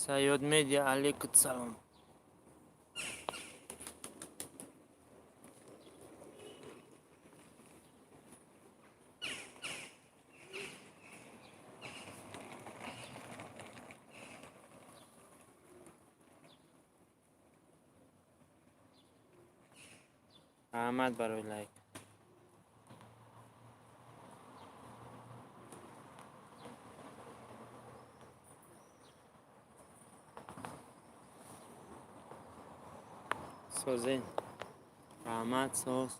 Sayod Media علیکم سلام. احمد برای لایک. سوزین احمد سوز.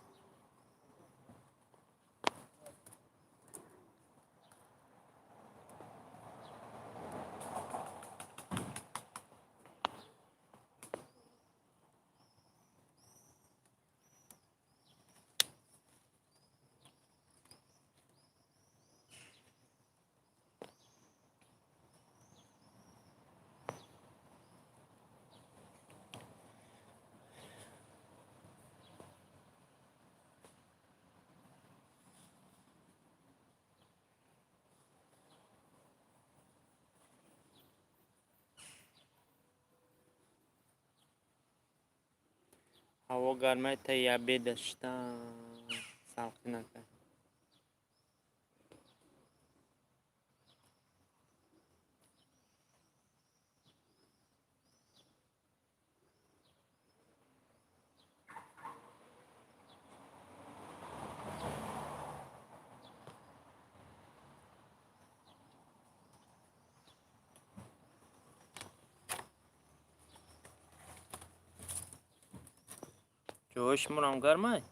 هوا گرمه تا یبه داشتن سلقی نکرد. جوش مرام گرمه.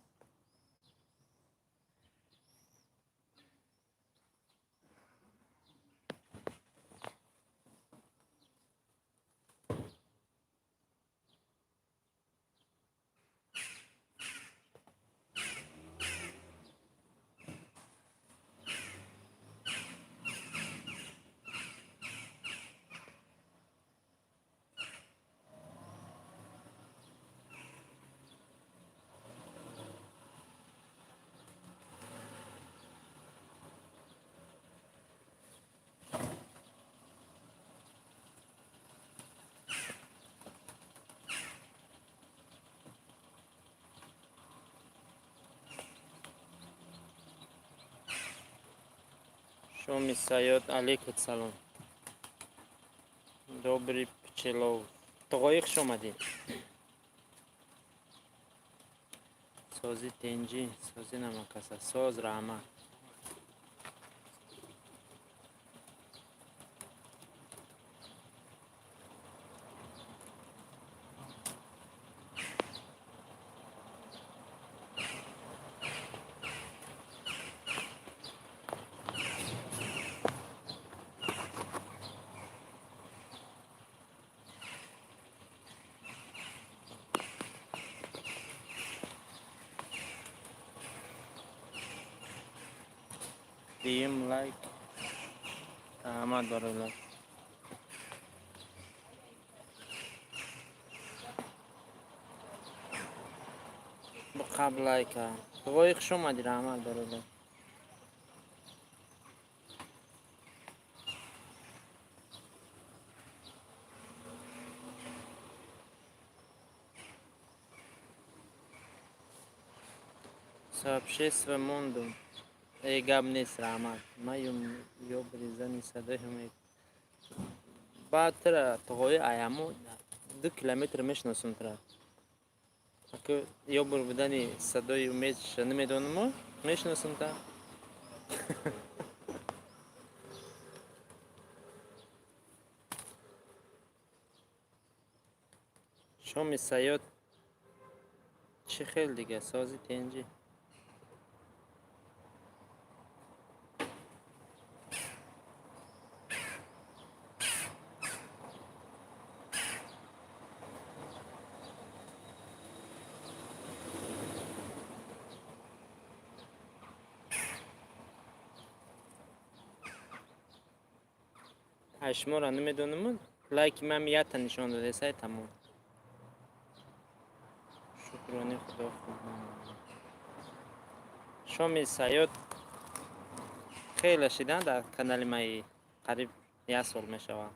شومی سایاد علیکم سلام. Добрый пчелов. Тогоих шомадин. Сози тенджи, сози намакаса, соз рама. دیم لایک. احمد برای لایک. بقبل لایک ها. تگویخ شومادی احمد برای لایک. Сообщи своему габ نیست رحمت ما یو بریزنی صدای همه بعد ترى تغوي ايامو 2 کیلومتر میشناسم ترى اكو یو بر بدنی صدای میش نمیدونم میشناسم تا شومی سیاد چه خیلی دیگه سازی تنجی اشما را نمیدونم لایک من میاد نشون داده سای تمام شکرانه خدا خوب شومی سیاد خیلی شدن در کانال مای قریب 1 سال میشوه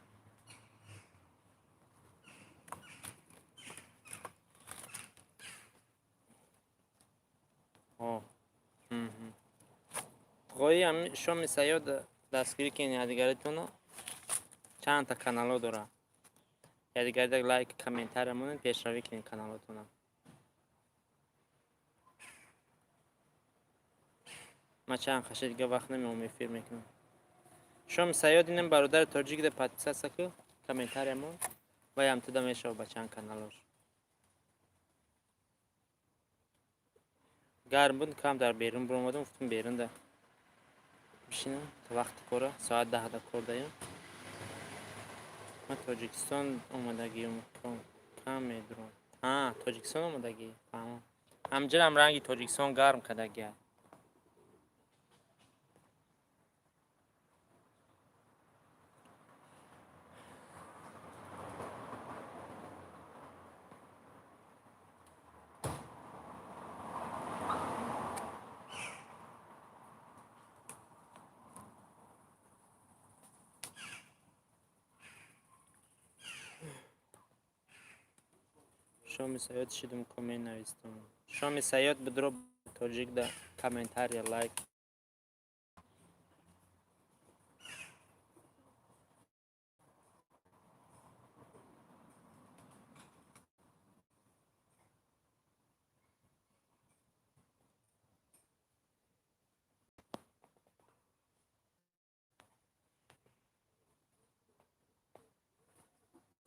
آه. توی هم شام سیاد دستگیری کنی یادگاریتونو چند تا کانالو داره. یادگاری لایک کامنتار مون پیشروی کنی کانالاتونو. ما چند خشید دیگه وقت نمی‌مونم فیلم میکنم. شام سیاد اینم برادر تاجیک ده پاتیسا سکو کامنتار مون و هم تو دمیشه و بچه‌ان کانالش. گرم بود کام در بیرون برام افتم بیرون ده. بشینم تا وقت کاره ساعت 10 تا کار داریم. من تاجیکستان اومدگیم کم میدونم. تاجیکستان اومدگی. همجرم رنگی تاجیکستان گرم کدگی. شام سیاد شدم کامنت نوشتم. شام سیاد بدرو تاجیک ده کامنتار یا لایک.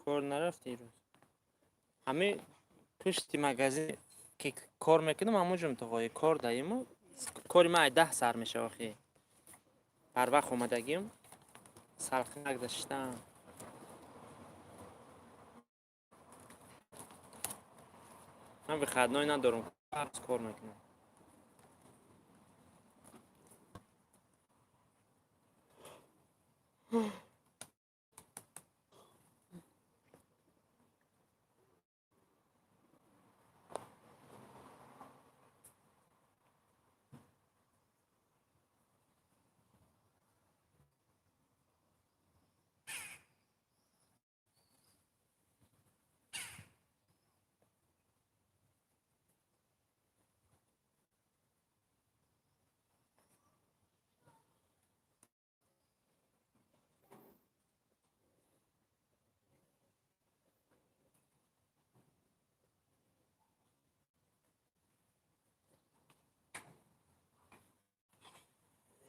کار نرفتی روز. همه پشت مغازه که کار میکنم همونجوم تو کار داریم. کاری ما 10 سر میشه آخه. هر وقت اومدگیم سالخنک داشتم. من به خدنای ندارم. کار میکنم.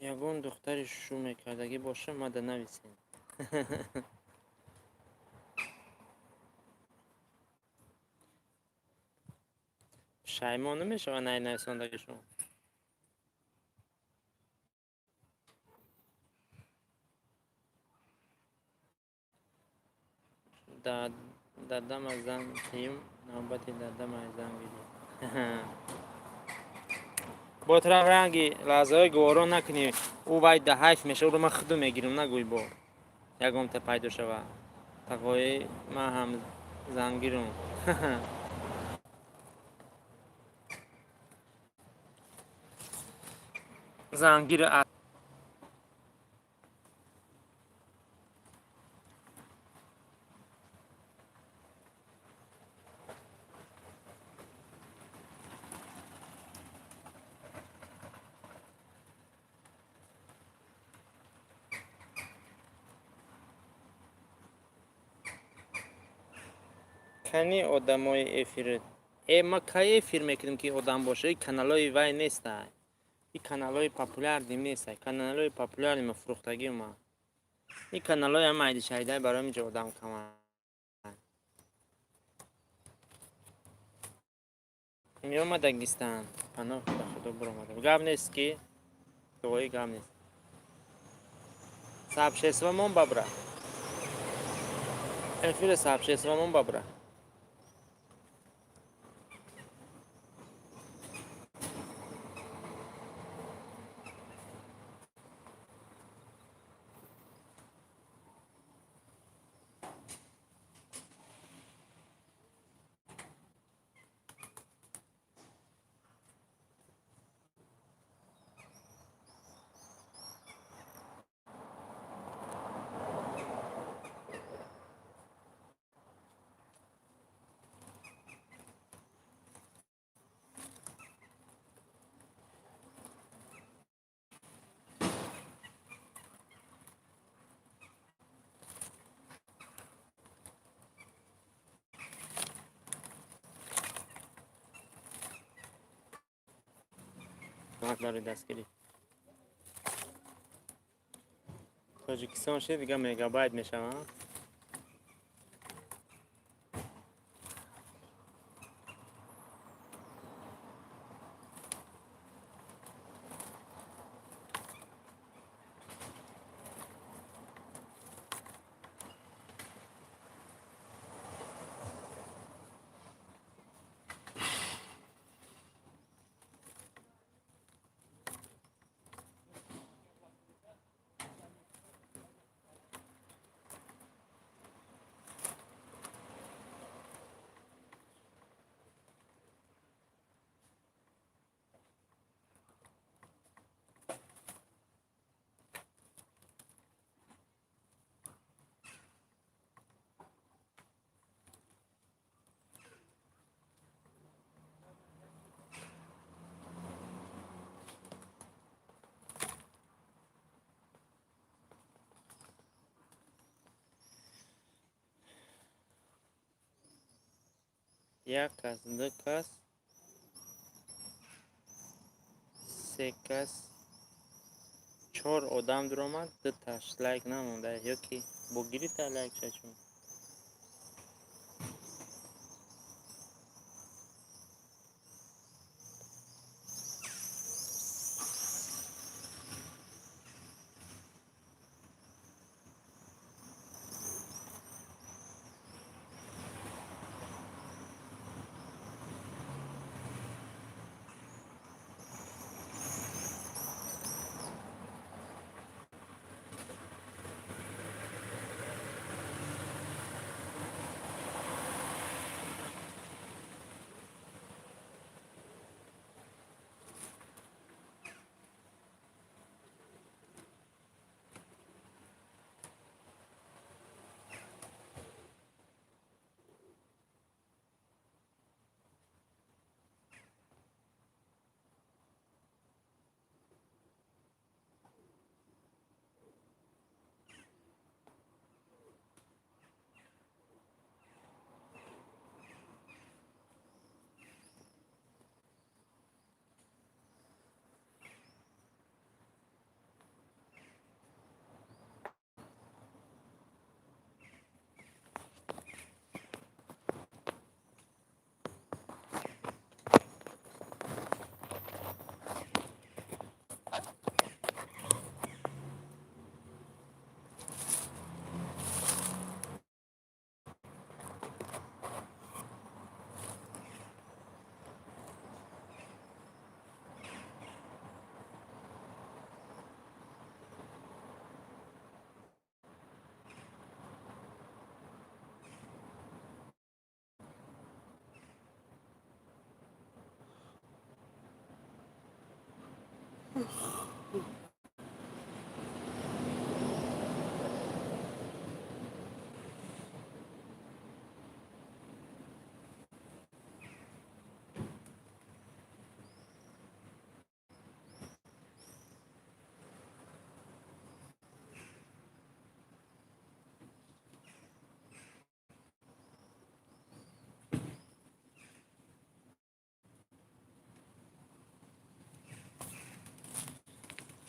یگون دختری شو میکردگی باشه ما ده نویسیم. شایمان نمیشه و نه نویسندگی شما. دادم از زن تیم نوبتی دادم از زن بیدیم. با طرف رنگی لحظه گوارا نکنی او باید ده حیف میشه او رو من خودو میگیرم نگوی با یکم تا پیدا شود تقوی من هم زنگیرم. زنگیر کنی آدمای افیرت ما کی افیر میکنیم که آدم باشه کانالای وای نیست. این کانالای پاپولار دیم نیست. کانالای پاپولار مفروختگی ما این کانالای هم عیدی شایده برای اینجا آدم کمان می اومدگیستن پناه خدا برو اومده گاب نیست که توی گاب نیست صاحب شسومون ببره افیر صاحب شسومون ببره مقدار دستگیری تاجیکستان شد دیگه مگابایت میشه ها. یک کس، دو کس، سه کس، 4 آدم در آمد. 2 تاش لایک نمونده. یکی بگیری تا لایک شد.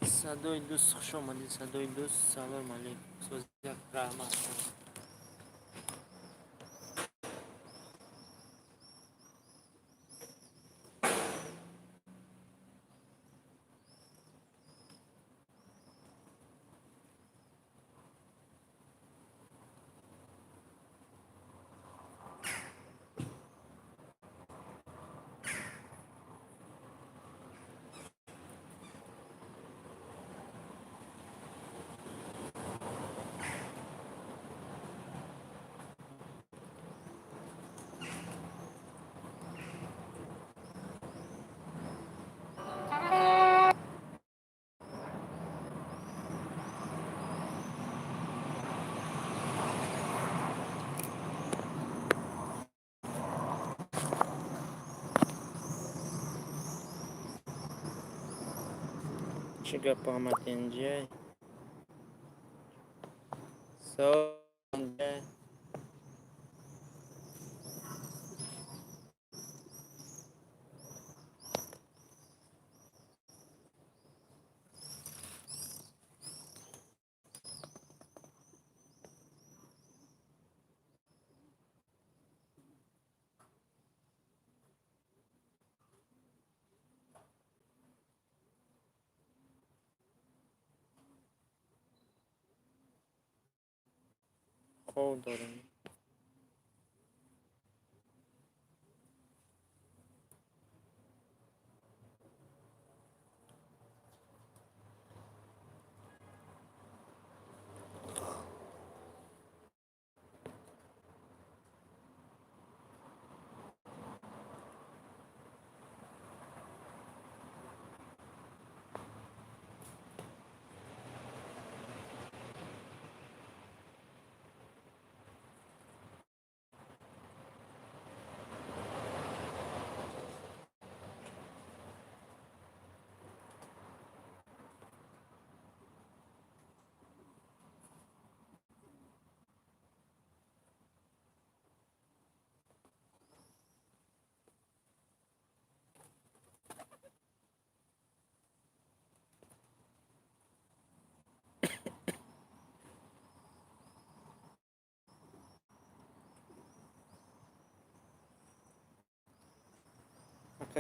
صدای دوست خوش آمدید. صدای دوست. سلام علیکم. سوز یک رحمت. چه گپ آمد اینجا؟ اینجا خود دارم.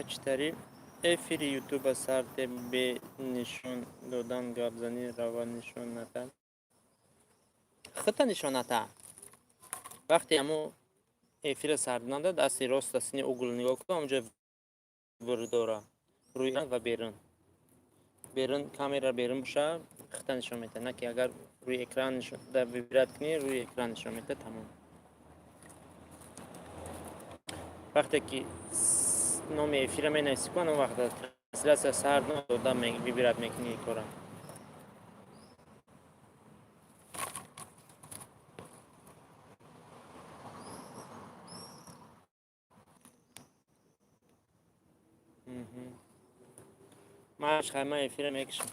چطوری افری یوتیوب سرت به نشون دادن گابزنی روا نشون ندن خطا نشون ندن وقتی همو افیر سردن داد دستی راست دستی اوگل نگاه کنم اونجا ورداره روی و بیرون کامera بیرون باشه خطا نشون میده نه که اگر روی اکران نشون در ویبرات کنی روی اکران نشون میده تمام وقتی که نام افیر می نویسی کنم وقت ترانسلیت سرد دادم ویبرات میکنی کارم معاش خیمه افیر میکشم